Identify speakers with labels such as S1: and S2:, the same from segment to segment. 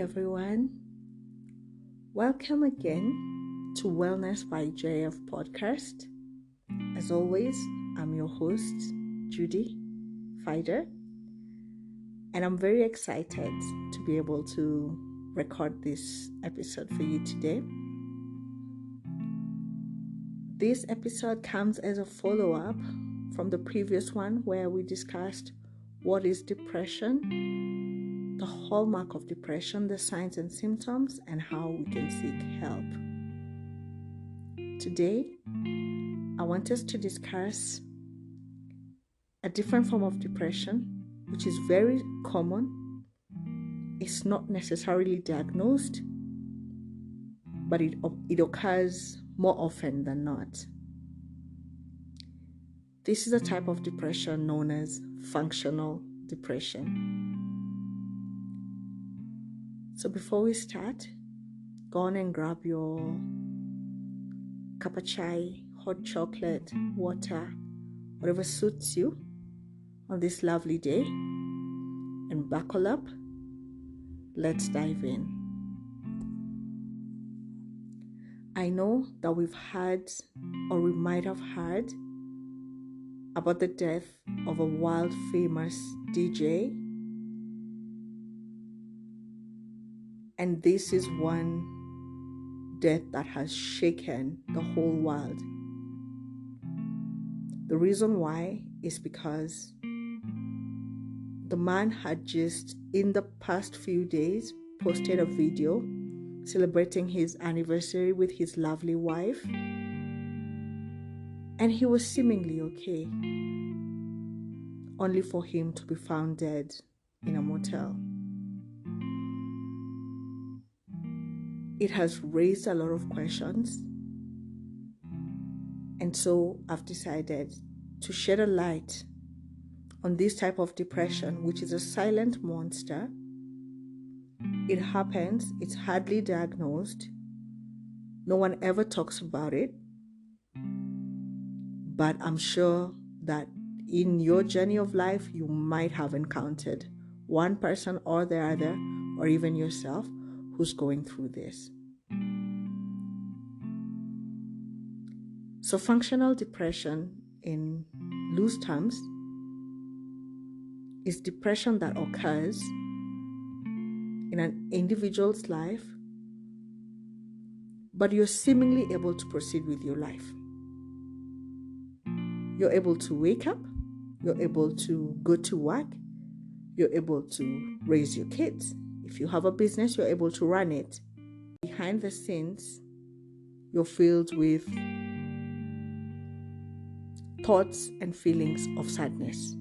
S1: everyone. Welcome again to Wellness by JF podcast. As always, I'm your host, Judy Fider, and I'm very excited to be able to record this episode for you today. This episode comes as a follow-up from the previous one where we discussed what is depression, the hallmark of depression, the signs and symptoms, and how we can seek help. Today, I want us to discuss a different form of depression, which is very common. It's not necessarily diagnosed, but it occurs more often than not. This is a type of depression known as functional depression. So before we start, go on and grab your cup of chai, hot chocolate, water, whatever suits you on this lovely day, and buckle up. Let's dive in. I know that we've had, or we might have heard, about the death of a world famous DJ. And this is one death that has shaken the whole world. The reason why is because the man had just, in the past few days, posted a video celebrating his anniversary with his lovely wife. And he was seemingly okay, only for him to be found dead in a motel. It has raised a lot of questions, and so I've decided to shed a light on this type of depression, which is a silent monster. It happens, it's hardly diagnosed, no one ever talks about it, but I'm sure that in your journey of life, you might have encountered one person or the other, or even yourself, who's going through this. So functional depression, in loose terms, is depression that occurs in an individual's life, but you're seemingly able to proceed with your life. You're able to wake up, you're able to go to work, you're able to raise your kids. If you have a business, you're able to run it. Behind the scenes, you're filled with thoughts and feelings of sadness.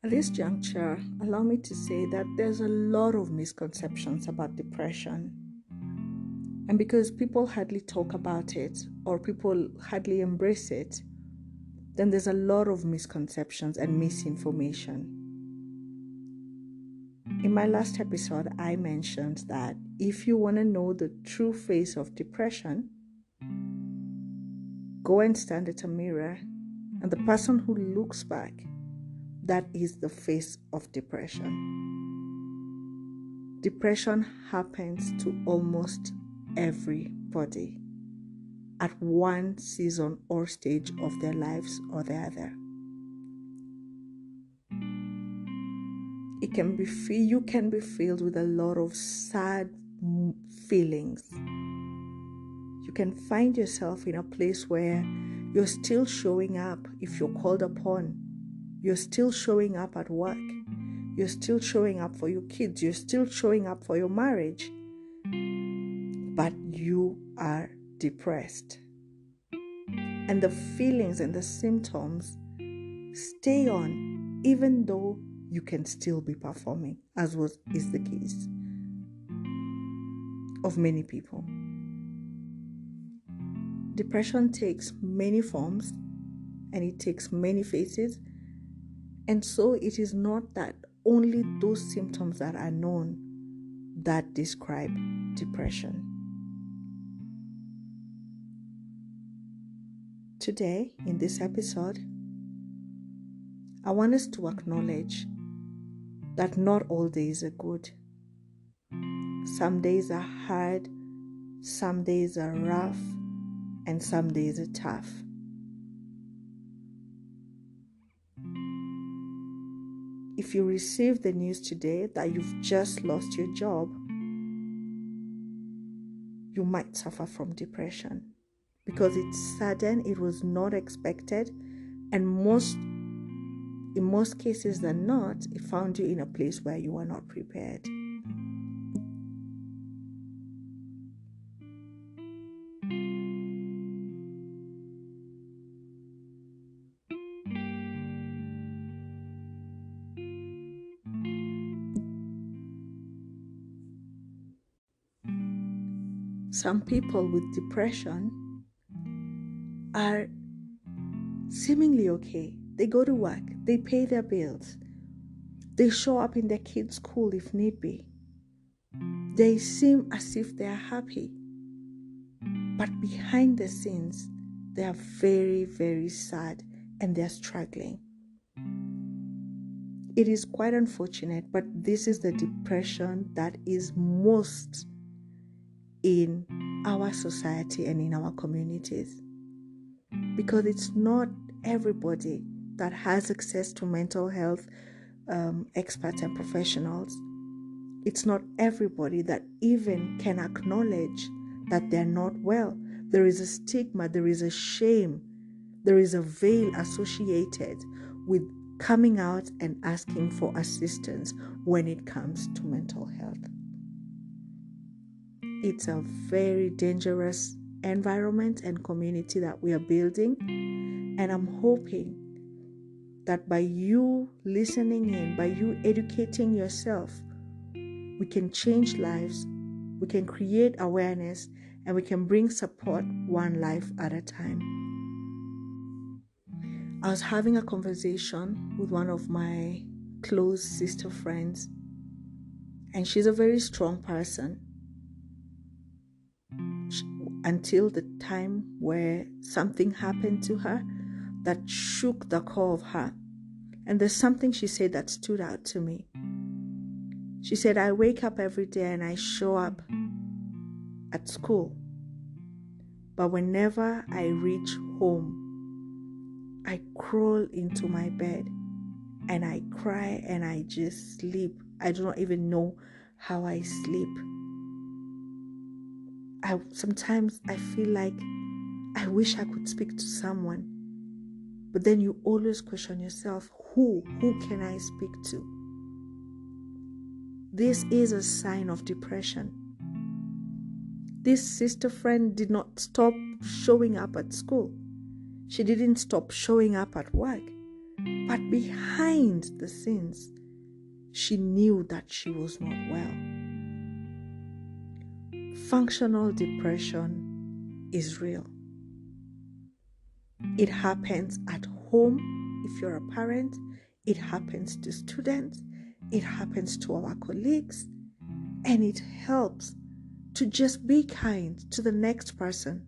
S1: At this juncture, allow me to say that there's a lot of misconceptions about depression. And because people hardly talk about it, or people hardly embrace it, then there's a lot of misconceptions and misinformation. In my last episode, I mentioned that if you want to know the true face of depression, go and stand at a mirror, and the person who looks back, that is the face of depression. Depression happens to almost everybody at one season or stage of their lives or the other. You can be filled with a lot of sad feelings. You can find yourself in a place where you're still showing up if you're called upon. You're still showing up at work. You're still showing up for your kids. You're still showing up for your marriage. But you are depressed. And the feelings and the symptoms stay on even though you can still be performing, as is the case of many people. Depression takes many forms and it takes many faces. And so it is not that only those symptoms that are known that describe depression. Today, in this episode, I want us to acknowledge that not all days are good. Some days are hard, some days are rough, and some days are tough. If you receive the news today that you've just lost your job, you might suffer from depression because it's sudden, it was not expected, and in most cases than not, it found you in a place where you were not prepared. Some people with depression are seemingly okay. They go to work, they pay their bills, they show up in their kids' school if need be. They seem as if they are happy, but behind the scenes, they are very, very sad and they're struggling. It is quite unfortunate, but this is the depression that is most in our society and in our communities, because it's not everybody that has access to mental health experts and professionals. It's not everybody that even can acknowledge that they're not well. There is a stigma, there is a shame, there is a veil associated with coming out and asking for assistance when it comes to mental health. It's a very dangerous environment and community that we are building, and I'm hoping that by you listening in, by you educating yourself, we can change lives, we can create awareness, and we can bring support one life at a time. I was having a conversation with one of my close sister friends, and she's a very strong person until the time where something happened to her that shook the core of her. And there's something she said that stood out to me. She said, I wake up every day and I show up at school, but whenever I reach home, I crawl into my bed and I cry and I just sleep. I do not even know how I sleep. Sometimes I feel like I wish I could speak to someone, but then you always question yourself, who can I speak to? This is a sign of depression. This sister friend did not stop showing up at school. She didn't stop showing up at work. But behind the scenes, she knew that she was not well. Functional depression is real. It happens at home if you're a parent. It happens to students. It happens to our colleagues. And it helps to just be kind to the next person.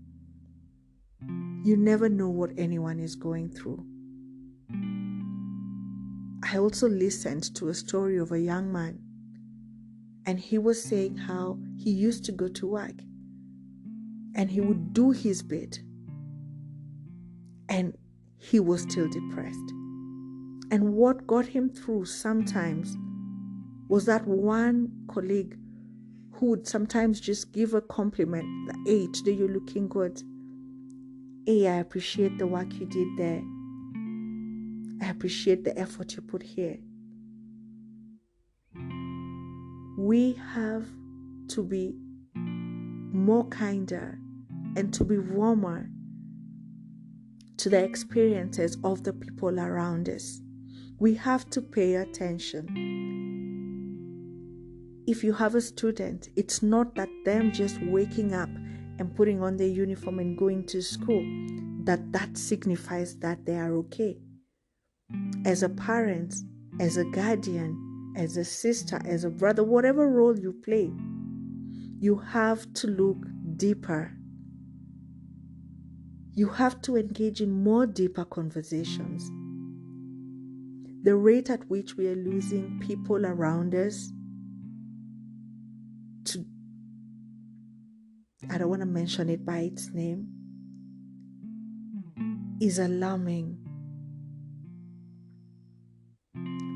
S1: You never know what anyone is going through. I also listened to a story of a young man, and he was saying how he used to go to work and he would do his bit and he was still depressed. And what got him through sometimes was that one colleague who would sometimes just give a compliment, hey, today you're looking good. Hey, I appreciate the work you did there. I appreciate the effort you put here. We have to be more kinder and to be warmer to the experiences of the people around us. We have to pay attention. If you have a student, it's not that them just waking up and putting on their uniform and going to school, that signifies that they are okay. As a parent, as a guardian, as a sister, as a brother, whatever role you play, you have to look deeper. You have to engage in more deeper conversations. the rate at which we are losing people around us to, I don't want to mention it by its name, is alarming.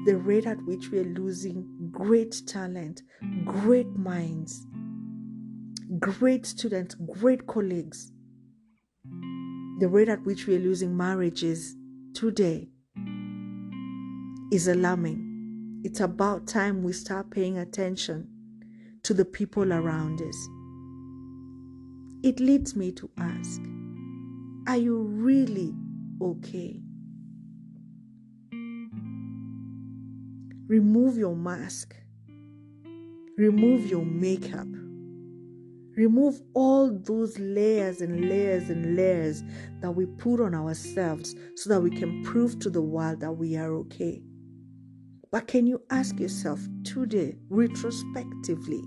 S1: The rate at which we are losing great talent, great minds, great students, great colleagues, the rate at which we are losing marriages today is alarming. It's about time we start paying attention to the people around us. It leads me to ask, are you really okay? Remove your mask. Remove your makeup. Remove all those layers and layers and layers that we put on ourselves so that we can prove to the world that we are okay. But can you ask yourself today, retrospectively,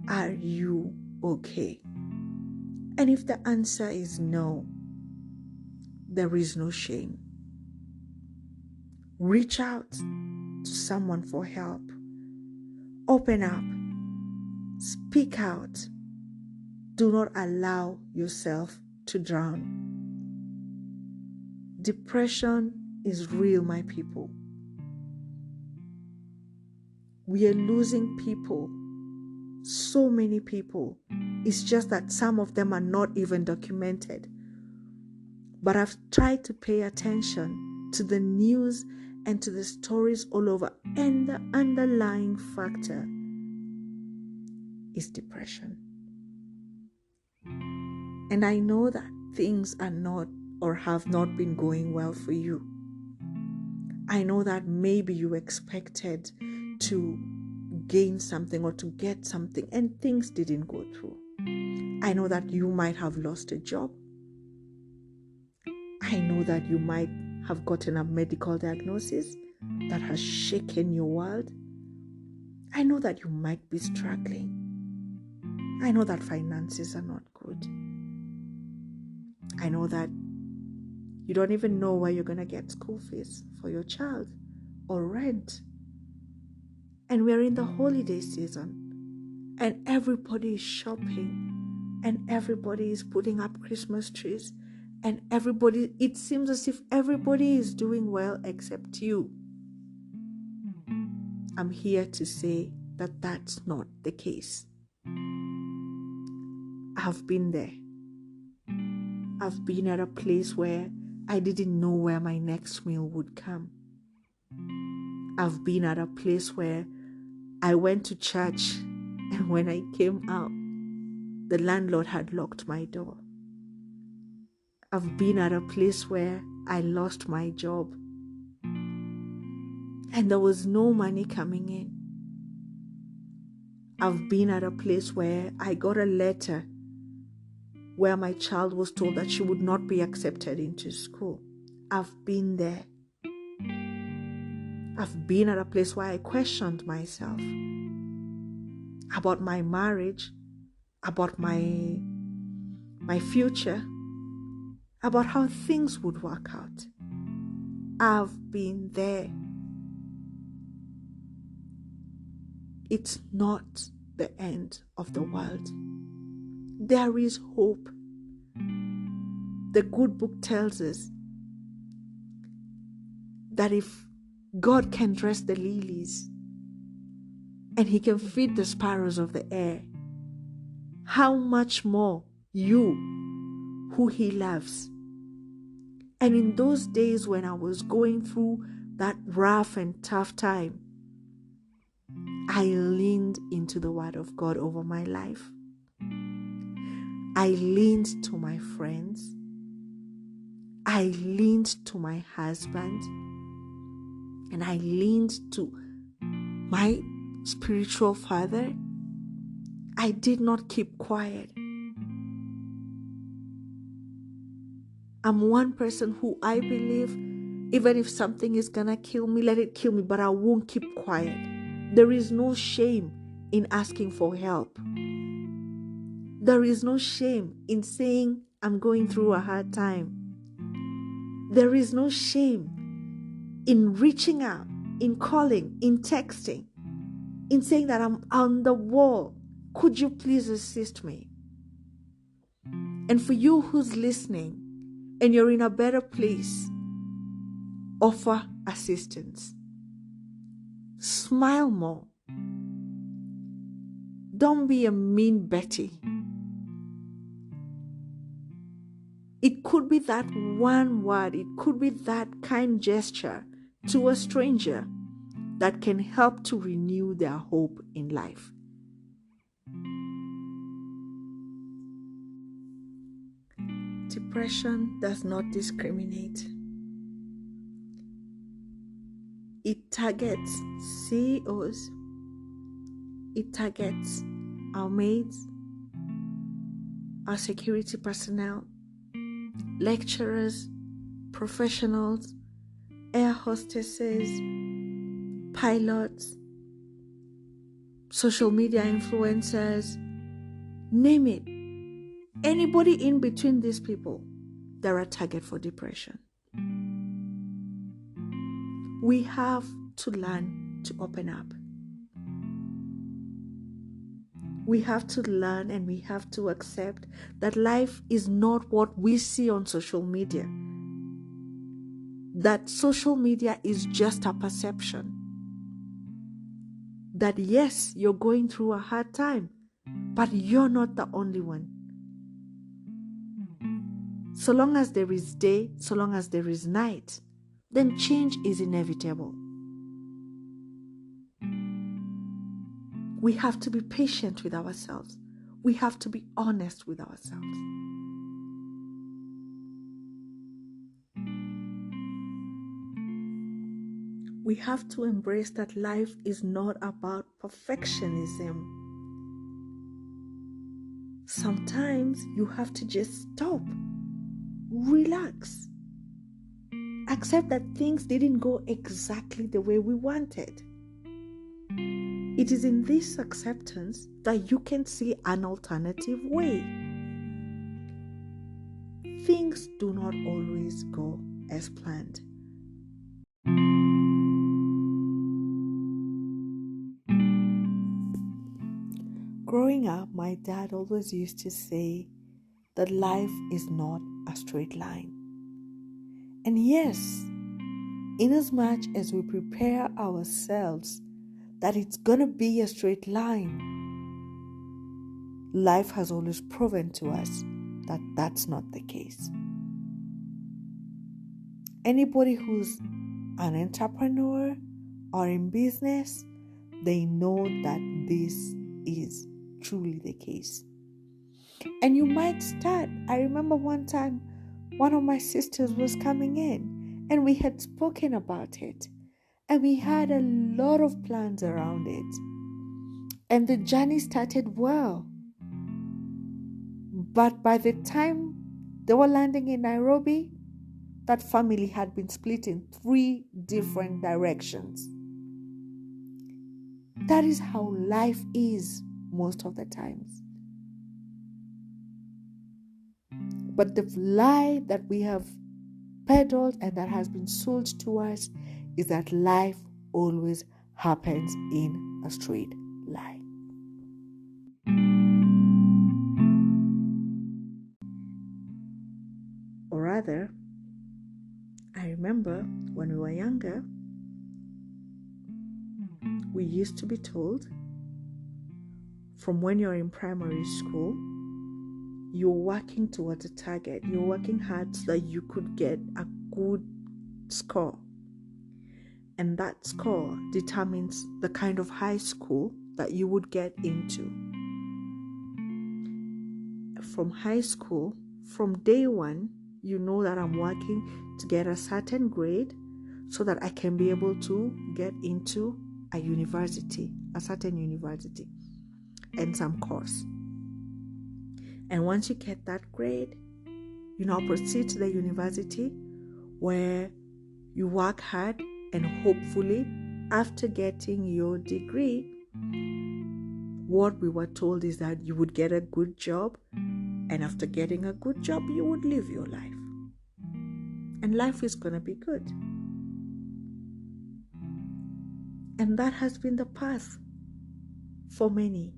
S1: are you okay? And if the answer is no, there is no shame. Reach out to someone for help. Open up. Speak out. Do not allow yourself to drown. Depression is real, my people. We are losing people. So many people. It's just that some of them are not even documented. But I've tried to pay attention to the news and to the stories all over. And the underlying factor is depression. And I know that things are not or have not been going well for you. I know that maybe you expected to gain something or to get something and things didn't go through. I know that you might have lost a job. I know that you might have gotten a medical diagnosis that has shaken your world. I know that you might be struggling. I know that finances are not good. I know that you don't even know where you're going to get school fees for your child or rent. And we're in the holiday season and everybody is shopping and everybody is putting up Christmas trees and it seems as if everybody is doing well except you. I'm here to say that that's not the case. I've been there. I've been at a place where I didn't know where my next meal would come. I've been at a place where I went to church and when I came out, the landlord had locked my door. I've been at a place where I lost my job and there was no money coming in. I've been at a place where I got a letter where my child was told that she would not be accepted into school. I've been there. I've been at a place where I questioned myself about my marriage, about my future, about how things would work out. I've been there. It's not the end of the world. There is hope. The good book tells us that if God can dress the lilies and he can feed the sparrows of the air, how much more you, who he loves. And in those days when I was going through that rough and tough time, I leaned into the word of God over my life. I leaned to my friends. I leaned to my husband. And I leaned to my spiritual father. I did not keep quiet. I'm one person who I believe, even if something is gonna kill me, let it kill me, but I won't keep quiet. There is no shame in asking for help. There is no shame in saying, I'm going through a hard time. There is no shame in reaching out, in calling, in texting, in saying that I'm on the wall. Could you please assist me? And for you who's listening and you're in a better place, offer assistance. Smile more. Don't be a mean Betty. It could be that one word, it could be that kind gesture to a stranger that can help to renew their hope in life. Depression does not discriminate. It targets CEOs, it targets our maids, our security personnel, lecturers, professionals, air hostesses, pilots, social media influencers, name it. Anybody in between these people, they're a target for depression. We have to learn to open up. We have to learn and we have to accept that life is not what we see on social media. That social media is just a perception. That yes, you're going through a hard time, but you're not the only one. So long as there is day, so long as there is night, then change is inevitable. We have to be patient with ourselves. We have to be honest with ourselves. We have to embrace that life is not about perfectionism. Sometimes you have to just stop, relax, accept that things didn't go exactly the way we wanted. It is in this acceptance that you can see an alternative way. Things do not always go as planned. Growing up, my dad always used to say that life is not a straight line. And yes, inasmuch as we prepare ourselves that it's going to be a straight line, life has always proven to us that that's not the case. Anybody who's an entrepreneur or in business, they know that this is truly the case. And you might start. I remember one time, one of my sisters was coming in and we had spoken about it. And we had a lot of plans around it. And the journey started well. But by the time they were landing in Nairobi, that family had been split in 3 different directions. That is how life is most of the times. But the lie that we have peddled and that has been sold to us is that life always happens in a straight line. Or rather, I remember when we were younger, we used to be told from when you're in primary school, you're working towards a target. You're working hard so that you could get a good score. And that score determines the kind of high school that you would get into. From high school, from day one, you know that I'm working to get a certain grade so that I can be able to get into a university, a certain university, and some course. And once you get that grade, you now proceed to the university where you work hard and hopefully after getting your degree, what we were told is that you would get a good job, and after getting a good job, you would live your life. And life is going to be good. And that has been the path for many.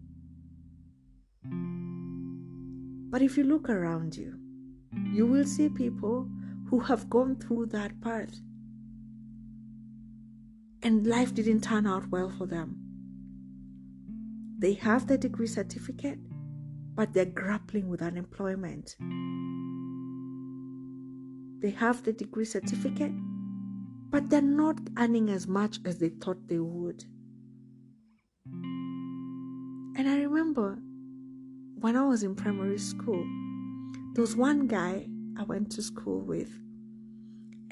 S1: But if you look around you, you will see people who have gone through that path and life didn't turn out well for them. They have the degree certificate, but they're grappling with unemployment. They have the degree certificate, but they're not earning as much as they thought they would. And I remember when I was in primary school, there was one guy I went to school with,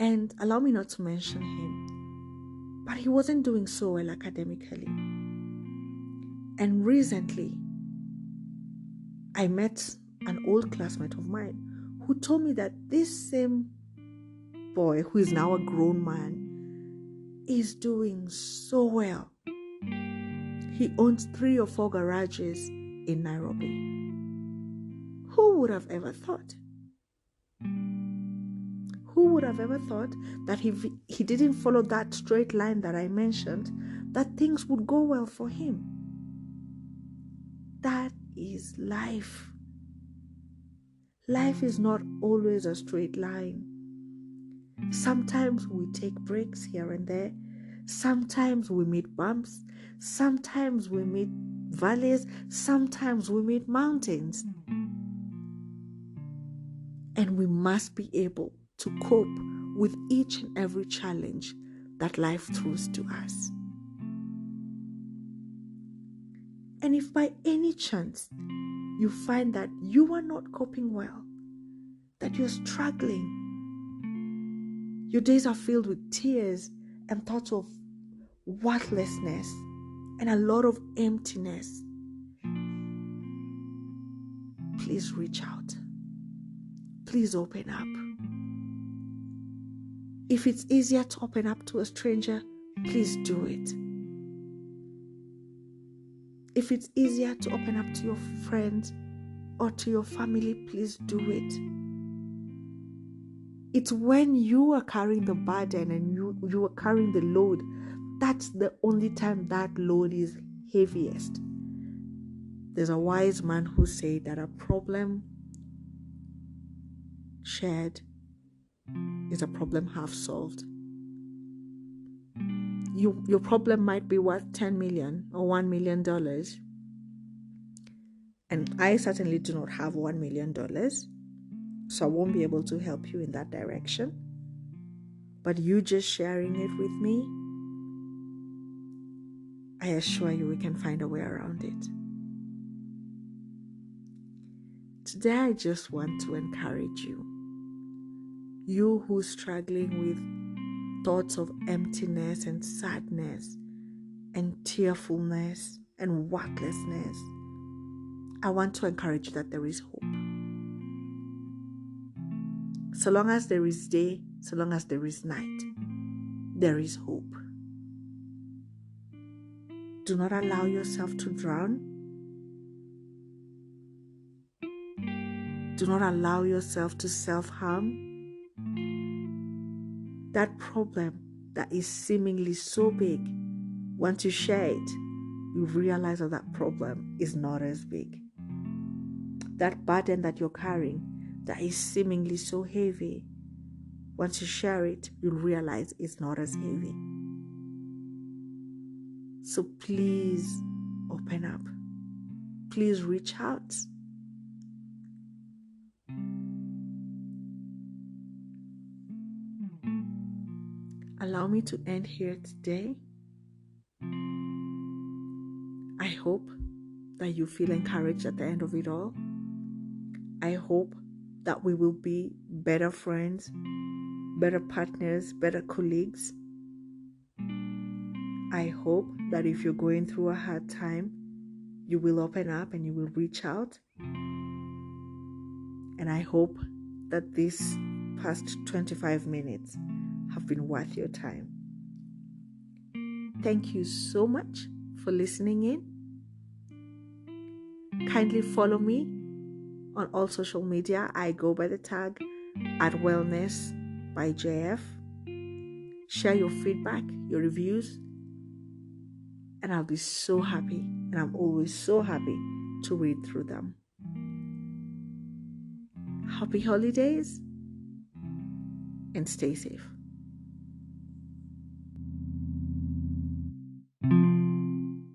S1: and allow me not to mention him, but he wasn't doing so well academically. And recently, I met an old classmate of mine who told me that this same boy, who is now a grown man, is doing so well. He owns 3 or 4 garages in Nairobi. Who would have ever thought? Who would have ever thought that if he didn't follow that straight line that I mentioned, that things would go well for him? That is life. Life is not always a straight line. Sometimes we take breaks here and there. Sometimes we meet bumps. Sometimes we meet valleys. Sometimes we meet mountains. And we must be able to cope with each and every challenge that life throws to us. And if by any chance you find that you are not coping well, that you're struggling, your days are filled with tears and thoughts of worthlessness and a lot of emptiness, please reach out. Please open up. If it's easier to open up to a stranger, please do it. If it's easier to open up to your friends or to your family, please do it. It's when you are carrying the burden and you are carrying the load, that's the only time that load is heaviest. There's a wise man who said that a problem shared is a problem half solved. Your problem might be worth 10 million or $1 million. And I certainly do not have $1 million. So I won't be able to help you in that direction. But you just sharing it with me, I assure you we can find a way around it. Today I just want to encourage you. You who's struggling with thoughts of emptiness and sadness and tearfulness and worthlessness, I want to encourage you that there is hope. So long as there is day, so long as there is night, there is hope. Do not allow yourself to drown. Do not allow yourself to self-harm. That problem that is seemingly so big, once you share it, you realize that problem is not as big. That burden that you're carrying that is seemingly so heavy, once you share it, you'll realize it's not as heavy. So please open up. Please reach out. Allow me to end here today. I hope that you feel encouraged at the end of it all. I hope that we will be better friends, better partners, better colleagues. I hope that if you're going through a hard time, you will open up and you will reach out. And I hope that this past 25 minutes have been worth your time. Thank you so much for listening in. Kindly follow me on all social media. I go by the tag @wellness by JF. Share your feedback, your reviews, and I'll be so happy, and I'm always so happy to read through them. Happy holidays and stay safe.